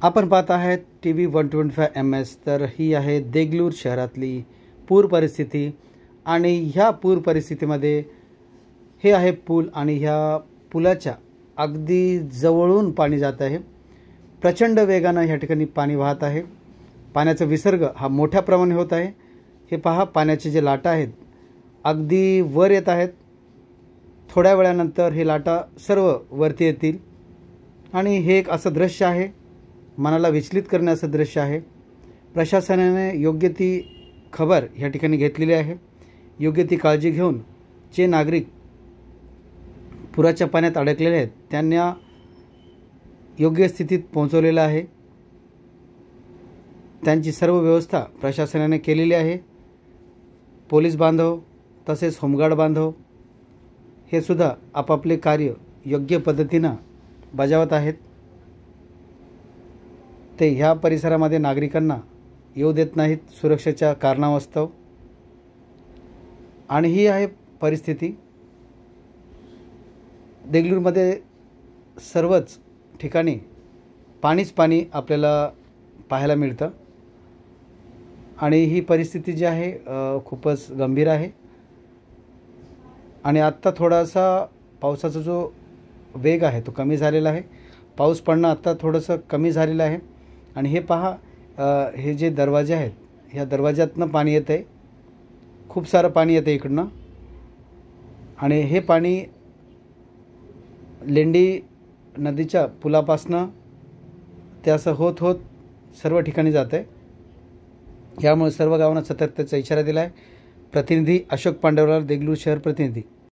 आपण पाहत आहेत TV 125MS। तर ही आहे देगलूर शहरातली पूर परिस्थिती आणि ह्या पूर परिस्थितीमध्ये हे आहे पूल आणि ह्या पुलाच्या अगदी जवळून पाणी जात आहे। प्रचंड वेगाने ह्या ठिकाणी पाणी वाहत आहे। पाण्याचा विसर्ग हा मोठ्या प्रमाणात होत आहे। हे पहा, पाण्याचे जे लाटा आहेत अगदी वर येत आहेत। थोड्या वेळानंतर हे लाटा सर्व वरती येतील आणि हे एक असं दृश्य आहे, मनाला विचलित करण्याचं दृश्य आहे। प्रशासनाने योग्य ती खबर ह्या ठिकाणी घेतलेली आहे। योग्य ती काळजी घेऊन जे नागरिक पुराच्या पाण्यात अडकलेले आहेत त्यांना योग्य स्थितीत पोहोचवलेलं आहे। त्यांची सर्व व्यवस्था प्रशासनाने केलेली आहे। पोलीस बांधव तसेच होमगार्ड बांधव हे सुद्धा आपापले कार्य योग्य पद्धतीने बजावत आहेत। ते ह्या परिसरामध्ये नागरिकांना येऊ देत नाहीत सुरक्षेच्या कारणास्तव। आणि ही आहे परिस्थिती। देगलूरमध्ये सर्वच ठिकाणी पाणीच पाणी आपल्याला पाहायला मिळतं आणि ही परिस्थिती जी आहे खूपच गंभीर आहे। आणि आत्ता थोडासा पावसाचा जो वेग आहे तो कमी झालेला आहे। पाऊस पडणं आत्ता थोडंसं कमी झालेलं आहे। आणि हे पहा, हे जे दरवाजे आहेत ह्या दरवाज्यातनं पाणी येतं आहे, खूप सारं पाणी येतं इकडनं। आणि हे पाणी लेंडी नदीच्या पुलापासनं ते असं होत होत सर्व ठिकाणी जातं आहे। यामुळे सर्व गावांना सतर्कतेचा इशारा दिला आहे। प्रतिनिधी अशोक पांडवलाल, देगलूर शहर प्रतिनिधी।